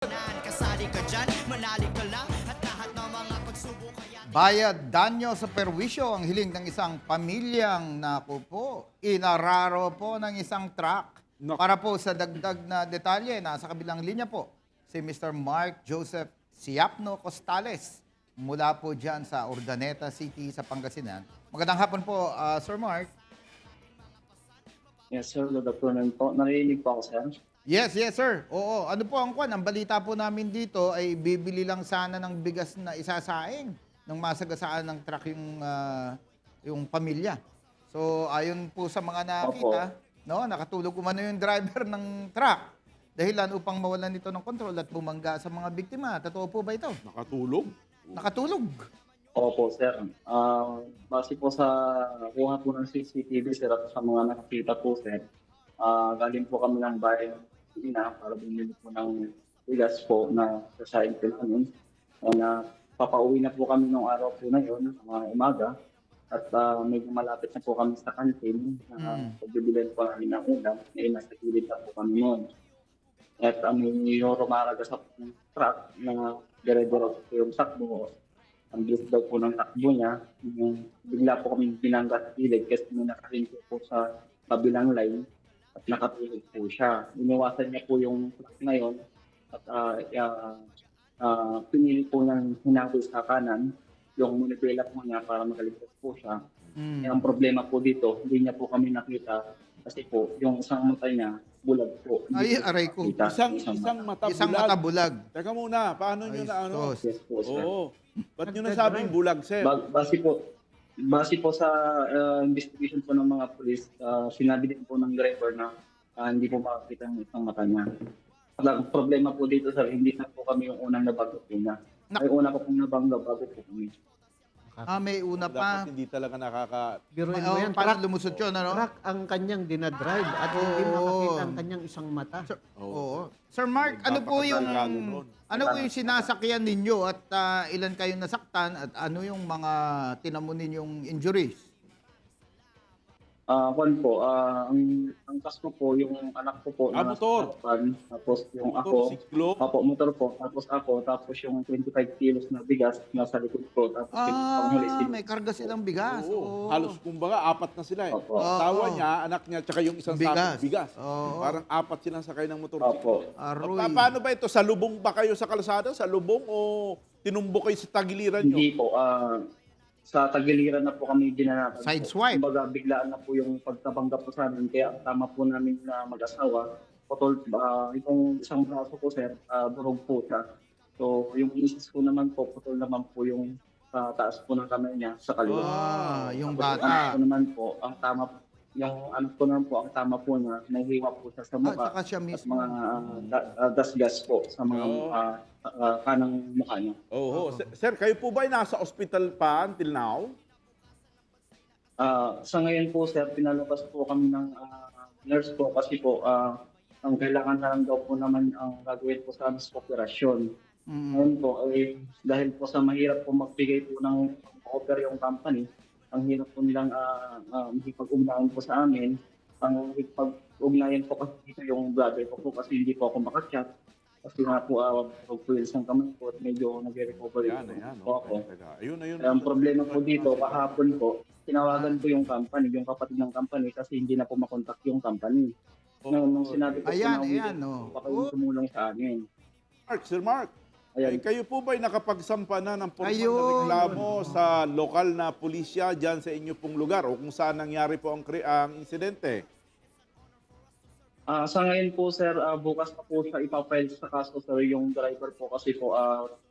Kasali ka dyan, manali ka lang at lahat ng mga pagsubok kaya Bayad danyo sa perwisyo ang hiling ng isang pamilyang naku po, inararo po ng isang truck. Para po sa dagdag na detalye, nasa kabilang linya po si Mr. Mark Joseph Siapno Costales mula po dyan sa Urdaneta City sa Pangasinan. Magandang hapon po, Sir Mark. Yes, sir. Good afternoon po. Narinig po ako, sir. Yes, sir. Oo, ano po ang kwan? Ang balita po namin dito ay bibili lang sana ng bigas na isasaing ng masagasaan ng truck yung pamilya. So, ayon po sa mga nakita, no, nakatulog umano yung driver ng truck dahilan upang mawalan nito ng kontrol at bumangga sa mga biktima. Totoo po ba ito? Nakatulog? Nakatulog. Opo, sir. Base po sa kuha po ng CCTV, sir, at sa mga nakakita po, sir, galing po kami ng bayan na para bumili po ng bigas po na sasayin po namin. Na papauwi na po kami nung araw po na yun, mga umaga. At medyo malapit na po kami sa kantin. Pagbibilan po namin ng ulam. Nasa gilid na po kami noon. At may rumaraga sa truck na dire-diretso po yung sakbo. Ang bilis daw po ng takbo niya. Bigla po kami binangga sa gilid kasi may nakarinto po sa kabilang line at nakatulog po siya. Iniwasan niya po yung truck na yun at pinili po ng hinabol sa kanan yung manipula po niya para makaligtas po siya. Ang problema po dito, hindi niya po kami nakita kasi po yung isang mata niya bulag po. Ay, aray ko. Isang mata bulag. Isang mata bulag. Teka muna, paano nyo Ay, na ano? sos. Yes po, sir. Oo. Ba't nyo nasabing bulag, sir? Base po sa investigation po ng mga pulis, sinabi din po ng driver na hindi po makakita ang isang mata niya. Ang problema po dito, sir, hindi na po kami yung unang nabangga po niya. May una po pong nabangga bago po kami. May una pa. Dapat hindi talaga Biruin mo yan, Paano truck, lumusot yun, ano? truck ang kanyang dinadrive at hindi makakita ang kanyang isang mata. Oo. Sir Mark, ano po yung sinasakyan ninyo at ilan kayong nasaktan at ano yung mga tinamo ninyong injuries? Juan po, ang kasko po, yung anak ko po motor. nasaktan, tapos yung Motor, ako, siklo. motor po, tapos ako, tapos yung 25 kilos na bigas nasa likod ko, tapos yung panghuli May karga silang bigas. Oo. Halos kumbaga, apat na sila eh. Opo. Asawa niya, anak niya, tsaka yung isang Bigas. sakong bigas. Oo. Parang apat silang sakay ng motor. Opo. Aroy. Paano ba ito? Sa lubong ba kayo sa kalsada? Sa lubong o tinumbo kayo sa tagiliran nyo? Hindi po, sa tagiliran na po kami dinanapan. Sideswipe. Kumbaga, biglaan na po yung pagkabangga po sa amin, kaya ang tama po namin na mag-asawa, putol, itong isang braso po, sir, durog po siya. So, yung misis ko naman po, putol naman po yung taas po ng kamay niya sa kaliwa. Yung Tapos bata. Yung anak ko naman po, ang tama po niya, nahihiwa po siya sa mukha. Saka siya At mismo. mga dasgas po sa mga kanang mukha niya. Oo. Sir, kayo po ba ay nasa ospital pa until now? Sa ngayon po, sir, pinalabas po kami ng nurse po kasi po, ang kailangan na lang daw po naman ang gagawin po sa amin sa operasyon. Ngayon po, dahil po sa mahirap po magbigay po ng offer yung company, ang hirap po nilang makipag-ugnayan po sa amin. Ang makipag-ugnayan po kasi dito yung brother ko po kasi hindi po ako makachat. Kasi nga po, pag-pulis ng kamay po at medyo nag-recover po ako. Ayun. Ang problema po dito, kahapon po, tinawagan po yung company, yung kapatid ng company kasi hindi na po makontak yung company. Nung sinabi ko Ayan, po ayan, baka yung tumulong sa amin. Sir Mark, Ayan. kayo po ba ay nakapagsampa na ng formal na Ayun. reklamo sa lokal na pulisya dyan sa inyo pong lugar o kung saan nangyari po ang insidente? Sa ngayon po, sir, bukas pa po siya ipapile sa kaso, sir, yung driver po kasi po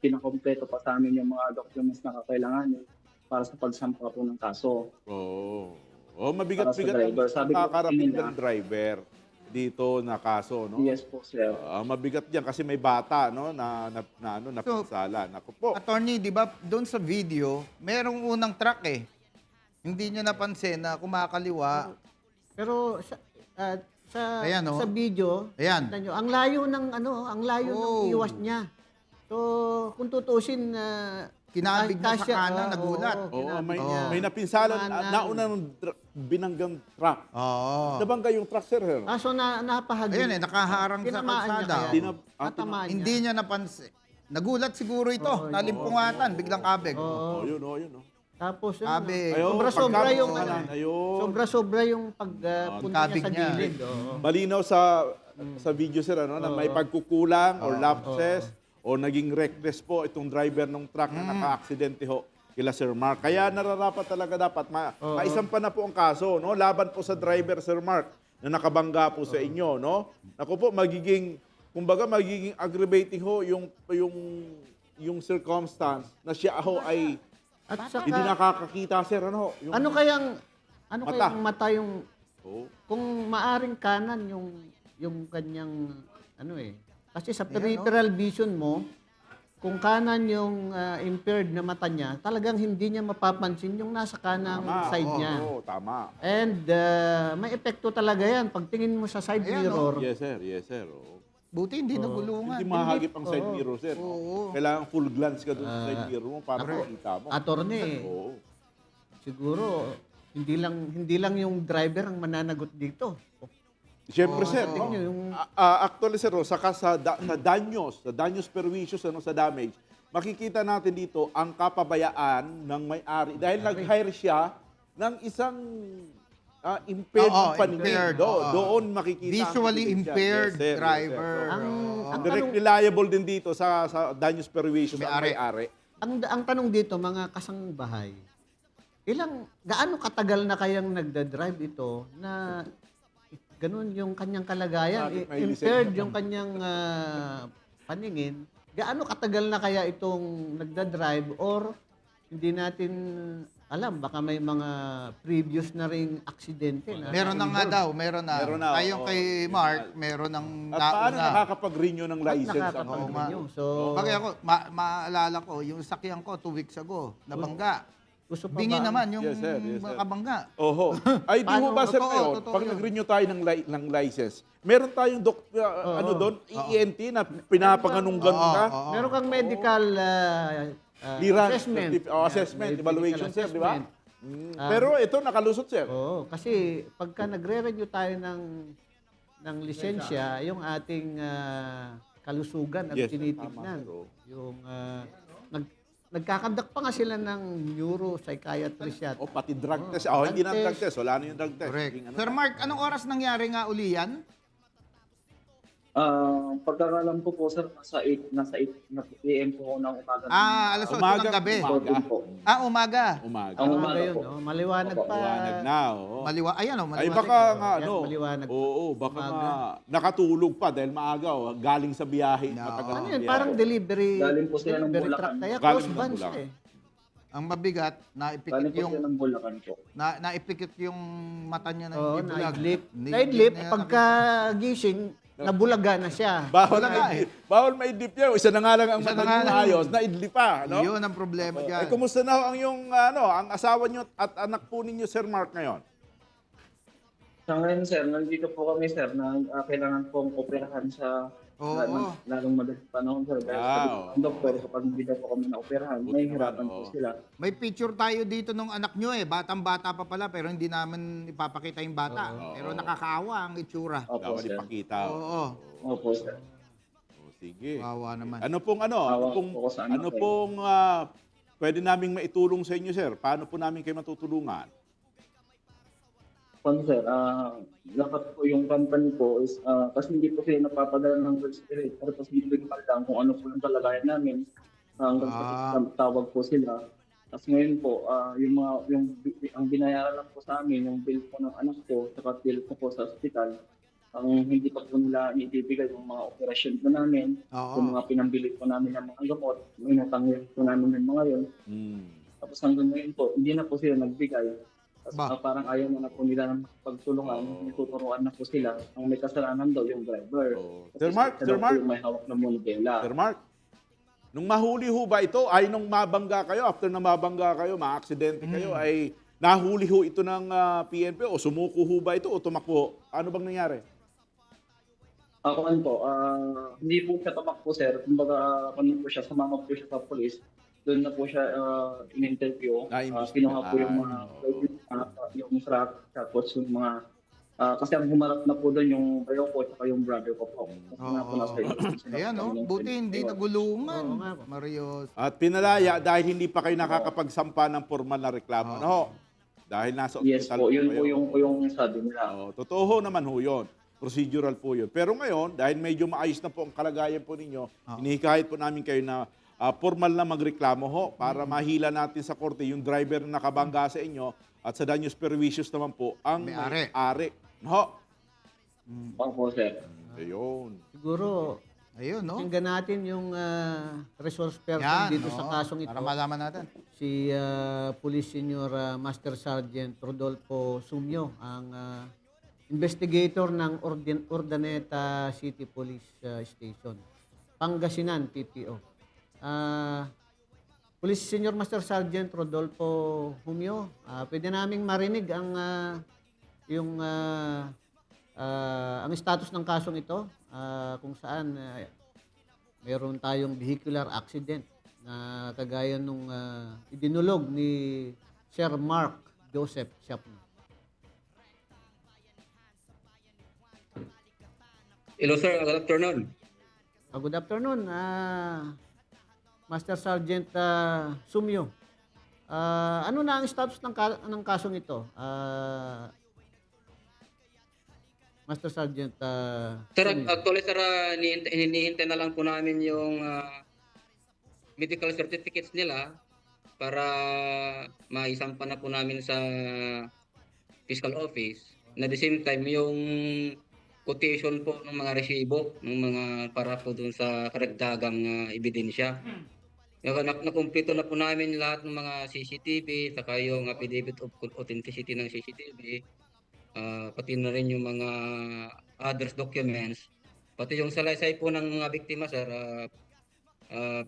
pinakompleto pa sa amin yung mga documents na kakailanganin para sa pagsampa po ng kaso. Oo. Mabigat-bigat Para sa driver. Sabi ko kakarating kanina. ng driver dito na kaso, no? Yes po, sir. Mabigat yan kasi may bata, no, na pinsala. Naku po. Attorney, di ba, doon sa video, merong unang truck eh. Hindi nyo napansin na kumakaliwa. Pero Ayan, oh. sa video, Ayan. kita nyo, ang layo ng ng iwas niya. So, kung tutusin, kinabig niya sa Kasya, kanan, nagulat. oo, Oo, may, kinabig niya. may napinsalan, Kumanan. nauna ng binanggang truck. Oo. Nabangga yung truck, sir. So napahagi. Ayun nakaharang sa Tinamaan niya kalsada. kaya? Hindi na- Natamaan Hindi niya napansin. Nagulat siguro ito. Oo, Nalimpungatan, biglang kabig. Oo. Oh, yun, oh, yun. Oh. Tapos yun, Kabig. Ayun, sobra-sobra pagkabig yung sa kanan, ayun. sobra-sobra yung pagpunta kabig niya sa niya. gilid. Oo. Malinaw sa video, sir, ano, na may pagkukulang or lapses o naging reckless po itong driver ng truck na naka-aksidente ho kila Sir Mark. Kaya nararapat talaga dapat maisampa na po ang kaso, no? Laban po sa driver, Sir Mark, na nakabangga po sa inyo, no? Naku po, magiging aggravating ho yung circumstance na siya ho ay At saka, hindi nakakakita, sir, ano? Yung, ano kayang Mata. mata yung Oh. kung maaring kanan yung kanyang kasi sa peripheral vision mo, kung kanan yung impaired na mata niya, talagang hindi niya mapapansin yung nasa kanang side niya. Oo, tama. And may epekto talaga yan. Pag tingin mo sa side Ayan, mirror, Yes, sir. Yes, sir. Oo. Buti hindi nagulungan. Hindi mahagip ang side mirror, sir. Oo. Kailangan full glance ka doon sa side mirror mo para makita mo. attorney, Oo. siguro hindi lang yung driver ang mananagot dito. Siyempre, sir. tingnan no? niyo yung- Actually, sir, saka sa danyos pervicious, sa damage, makikita natin dito ang kapabayaan ng may-ari. Dahil nag-hire siya ng isang impaired Oo, ng paningin. impaired, oo. Doon makikita ang Visually ebidensya. impaired Yes, sir. Yes, sir. driver. So, Ang directly liable din dito sa danyos pervicious ang May-ari. may-ari. Ang tanong dito, mga kasangbahay, gaano katagal na kayang nagda-drive ito na ganun yung kanyang kalagayan, Bakit may impaired lisensya yung kanyang paningin, gaano katagal na kaya itong nagda-drive or hindi natin alam, baka may mga previous na ring aksidente na. Meron na nga daw, meron na. Meron na, Tayong oo. kay Mark, meron ng At paano nauna. nakakapag-renew ng license? ang Nakakapag-renew. ano? So, Bagay ako, maalala ko, yung sakyan ko 2 weeks ago, nabangga. gusto pa Bingi ba? naman yung Yes, sir. Yes, sir. makabangga. Oho. Ay, di ho ba, sir, Totoo, ngayon, totoo pag yun. nag-renew tayo ng license, meron tayong doon, ENT na pinapanganunggan ka? Meron kang medical Clearance, assessment. assessment, Medical evaluation, sir, di ba? assessment. Pero ito, nakalusot, sir. Oo, kasi pagka nagre-renew tayo ng lisensya, yung ating kalusugan ang Yes, sir. tinitignan. Tama, sir. Oo. Yung nagkakandak pa nga sila ng neuropsychiatrist yan. O, pati drug test. Oh, hindi na Drug drug test. Wala na yung drug test. Correct. Naging ano Sir na. Mark, anong oras nangyari nga uli yan? Pagkakalam ko po, sir, nasa 8 na PM po ako ng umaga. Alas 8 Umaga, ng gabi. umaga. po. Umaga. Umaga. Ang Umaga umaga yun, po. no? Maliwanag pa. Liwanag na, oo. Ayan o, Ay, maliwanag. baka nga, Yes, ano. maliwanag. Oo, baka Umaga. nga nakatulog pa dahil maaga, galing sa biyahe. No. Matagal Ano na yun? biyahe. Parang delivery. Galing po sila ng delivery Bulacan. truck. Kaya Galing close ng bunch Bulacan. eh. Ang mabigat, naipikit Galing po yung sila ng Bulacan po. naipikit yung mata niya na Oo, hindi bulag. naidlip. Hindi- Naidlip, hindi niya pagka gising, nabulaga na siya. Bawal Wala nga maidlip. Bawal maidlip yan. Isa na nga lang ang Isa na mata nga niyo lang. ayos, naidlip pa. No? Yun ang problema dyan. Ay, kumusta na ho ang yung, ang asawa niyo at anak po ninyo, Sir Mark, ngayon? Sa ngayon, sir, nandito po kami, sir, na kailangan pong operahan sa Oo. lalong madaling panahon, sir. Dahil sabi Wow. ng doktor, kapag hindi daw po kami na-operahan, may hirapan po oo. sila. May picture tayo dito nung anak nyo Batang-bata pa pala, pero hindi namin ipapakita yung bata. Pero nakakaawa ang itsura. Opo, Bawal sir. ipakita. Oo. Opo, sir. Oh, sige. Kawawa naman. Ano pong Awa po sa anak ano ko. pong pwede naming maitulong sa inyo, sir? Paano po namin kayo matutulungan? Sir, dapat po yung company po is, kasi hindi po sila napapadala ng respirator, tapos bibigyan lang kung ano po yung kalagayan namin. Hanggang tawag po sila. Tapos ngayon po, ang binayaran lang po sa amin, yung bill po ng anak ko, saka bill ko po sa hospital, ang hindi pa po nila ibibigay yung mga operasyon po namin, Oo. yung mga pinambili po namin ng mga gamot, may natanggal po namin ng mga yun. Tapos hanggang ngayon po, hindi na po sila nagbigay. Tapos Ba? parang ayaw na po nila ng pagtulungan, tuturuan na po sila. Ang may kasalanan daw yung driver. Oo. Kasi Sir Mark, siya Sir daw po Mark. yung may hawak na monobela. Sir Mark, nung mahuli ho ba ito, ay nung mabangga kayo, after na mabangga kayo, ma-aksidente kayo, ay nahuli ho ito ng PNP o sumuko ho ba ito o tumakbo? Ano bang nangyari? Ako po, hindi po siya tumakbo, sir. Kumbaga, ano po siya, sumama po siya sa polis. doon na po siya in-interview. Kinuha po yung mga yung truck, tapos yung mga kasi ang humarap na po doon yung bayo ko at yung brother ko po. Kasi nga po nasa Ayan, no? Buti hindi nagulungan. Oo nga po. Marios. At pinalaya dahil hindi pa kayo nakakapagsampa ng formal na reklamo. No? Dahil nasa Yes ospital po, yun kayo. po yung sabi nila. Totoo ho naman ho yun. Procedural po yun. Pero ngayon, dahil medyo maayos na po ang kalagayan po ninyo, hinihikayat po namin kayo na formal na magreklamo ho para mahila natin sa korte yung driver na nakabangga sa inyo at sa daños perjuicios naman po ang May-ari. may-ari. No? Opo, sir. Ayun. Siguro, Ayun, no? tingnan natin yung resource person Yan, dito no? sa kasong ito. Para malaman natin. Si Police Senior Master Sergeant Rodolfo Sumio, ang investigator ng Urdaneta City Police Station. Pangasinan, PPO. Police Senior Master Sergeant Rodolfo Humio, pwede naming marinig ang ang status ng kasong ito, kung saan meron tayong vehicular accident na kagaya nung idinulog ni Sir Mark Joseph Siapno. Hello sir, good afternoon. Good afternoon, Master Sergeant Sumyo. Ano na ang status ng kasong ito? Master Sergeant Sir, Sumyo. actually sir, hinihintay na lang po namin yung medical certificates nila para maisampa na po namin sa fiscal office. Na the same time, yung quotation po ng mga resibo, ng mga para po dun sa karagdagang ebidensya. Nakumpleto na po namin lahat ng mga CCTV, saka yung affidavit of authenticity ng CCTV, pati na rin yung mga others documents, pati yung salaysay po ng mga biktima, sir,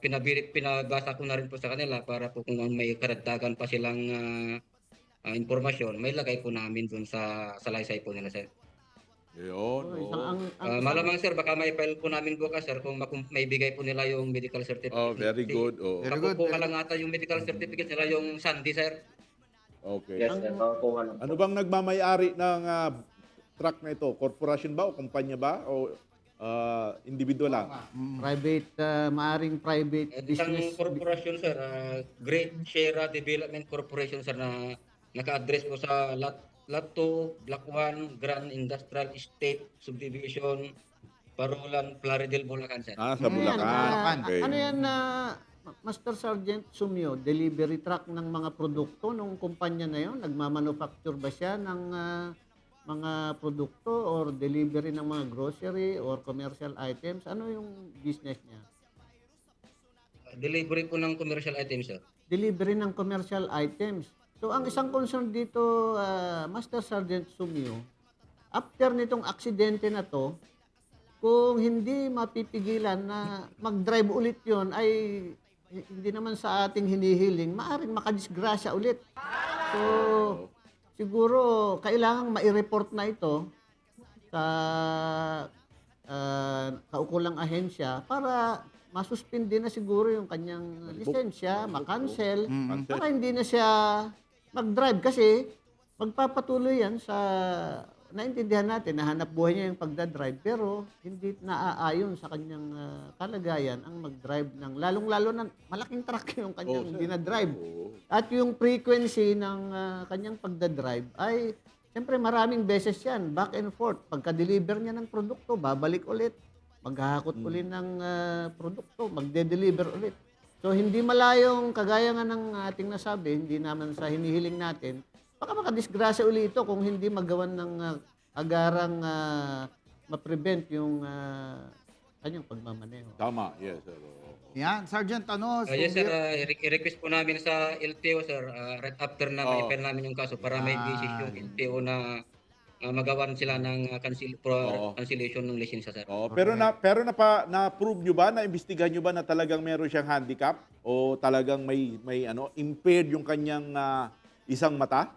pinabasa ko na rin po sa kanila para po kung may karagdagan pa silang impormasyon, may lagay po namin dun sa salaysay po nila, sir. Ayun. Malamang sir, baka may file po namin bukas sir kung may bigay po nila yung medical certificate. Very good. Very Ako good. po kalangatan yung medical certificate nila yung Sandy sir. Okay. Yes, sir. Kuha lang po. Ano bang nagmamayari ng truck na ito? Corporation ba o kumpanya ba o individual lang? Private, maaring private Isang business. corporation sir, Great Sierra Development Corporation sir na naka-address po sa Lot 2, Block 1, Grand Industrial Estate Subdivision, Parolan, Plaridel, Bulacan sir. Sa Ano yan, Bulacan. Okay. ano yan Master Sergeant Sumyo, delivery truck ng mga produkto nung kumpanya na yon? Nagmamanufacture ba siya ng mga produkto or delivery ng mga grocery or commercial items? Ano yung business niya? Delivery po ng commercial items sir. Delivery ng commercial items. So, ang isang concern dito, Master Sergeant Sumyo, after nitong aksidente na to, kung hindi mapipigilan na mag-drive ulit yon ay hindi naman sa ating hinihiling, maaaring makadisgrasya ulit. So, siguro, kailangang mai-report na ito sa kaukulang ahensya para masuspindi na siguro yung kanyang lisensya, makancel, para hindi na siya mag-drive kasi magpapatuloy yan sa naintindihan natin, nahanap buhay niya yung pagdadrive pero hindi naaayon sa kanyang kalagayan ang mag-drive ng lalong-lalo na malaking truck yung kanyang dinadrive. At yung frequency ng kanyang pagdadrive ay siyempre maraming beses yan, back and forth. Pagka-deliver niya ng produkto, babalik ulit, maghahakot ulit ng produkto, magde-deliver ulit. So hindi malayong kagaya nga ng ating nasabi, hindi naman sa hinihiling natin, baka makadisgrasya uli ito kung hindi magawan ng agarang ma-prevent yung kanyang pagmamaneho. Tama, yes, sir. Yan, Sergeant, Yes sir, i-request po namin sa LTO sir, right after na ma-file namin yung kaso para may basis yung LTO na magawan sila ng cancellation ng lisensya sir. Pero na-prove nyo ba, na-imbestigahan nyo ba na talagang meron siyang handicap o talagang may impaired yung kanyang isang mata?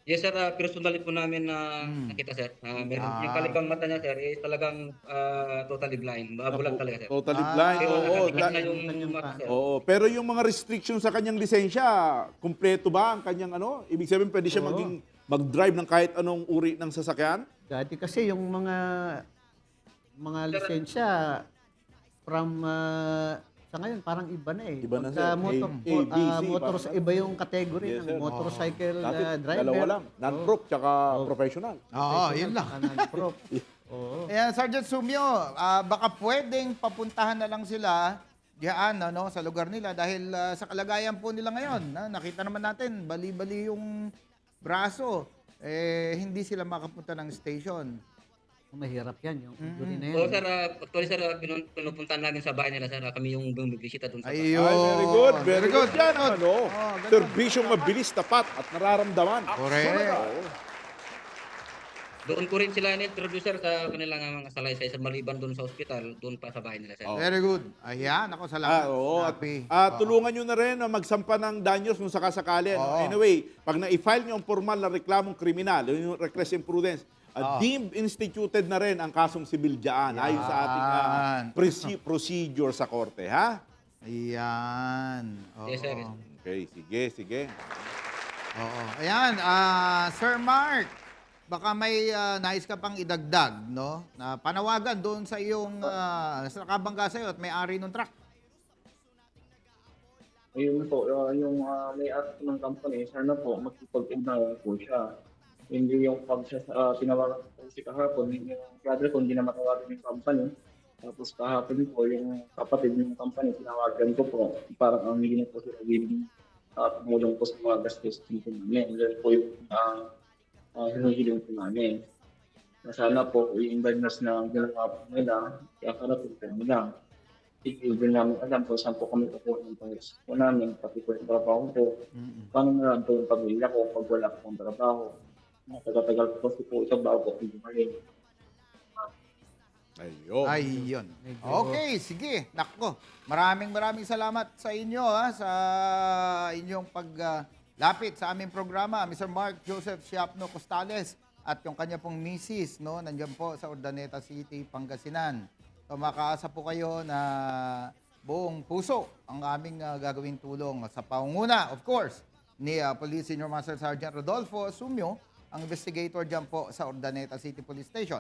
Yes sir, personally po namin na nakita sir. Meron yung kalikang mata niya sir is talagang totally blind. Bulag talaga sir. Totally blind. Pero Oo, nakatikas na yung kanyang mata sir. oo. Pero yung mga restriction sa kanyang lisensya, kumpleto ba ang kanyang ano? Ibig sabihin, pwede siya mag-drive ng kahit anong uri ng sasakyan? Dati kasi yung mga lisensya from sa ngayon parang iba na eh. Iba na, Pagka sir. motor, A, B, C, iba yung category Yes, ng sir. motorcycle Dati, driver. dalawa lang. Non-prop, tsaka professional. Oo, yun lang. Prop. Oo. Ayan, Sergeant Sumio, baka pwedeng papuntahan na lang sila diyan ano, sa lugar nila dahil sa kalagayan po nila ngayon. Nakita naman natin, bali-bali yung braso. Hindi sila makapunta ng station. Mahirap yan, yung injury na yan. Oo sir, actually sir, pinupuntahan namin sa bahay nila sir. Kami yung bumibisita doon sa bahay. Ayun. Ay, very good. Very good. Yan, ano? ganun. Serbisyong mabilis, tapat, at nararamdaman. Correct. Doon ko rin sila in-introduce sir sa kanilang mga salaysay sa maliban doon sa ospital, doon pa sa bahay nila sir. Very good. Ayan, ako salamat. Oo. At, Happy. tulungan nyo na rin na magsampa ng danyos kung sakasakali. No? Anyway, pag na-file nyo ang formal na reklamong kriminal, yung reckless imprudence, deemed instituted na rin ang kasong sibil dyan ayon sa ating procedure sa korte. Ha? Ayan. Oo. Yes sir. Okay, sige. Oo. Ayan, Sir Mark, baka may nais ka pang idagdag, no? Na panawagan doon sa iyong sa nakabangga sa iyo at may-ari ng truck. Ayun po, yung may-ari ng company, sana po magkipag-ugnayan po siya. Hindi yung pag tinawagan ko si kahapon, yung brother ko hindi na matawagan yung company. Tapos kahapon po, yung kapatid ng company, tinawagan ko po. Parang ang hindi na po sila willing tumulong po sa mga gastos dito namin. Yan po yung hinuhiling po namin. Na sana po, yung diagnosis na ginawa po nila, kaya karapin po nila. Hindi namin alam kung saan po kami kukuha ng pangis po namin, pati po yung trabaho ko. Paano na lang po yung pamilya ko pag wala po ang trabaho. Matagal-tagal po ito bago ko bumalik. Ayun. Okay, sige. Nako. Maraming salamat sa inyo sa inyong paglapit sa aming programa, Mr. Mark Joseph Siapno Costales at yung kanya pong misis, no, nandiyan po sa Urdaneta City, Pangasinan. So makaasa po kayo na buong puso ang aming gagawing tulong sa pangunguna, of course, ni Police Senior Master Sergeant Rodolfo Sumio, ang investigator dyan po sa Urdaneta City Police Station.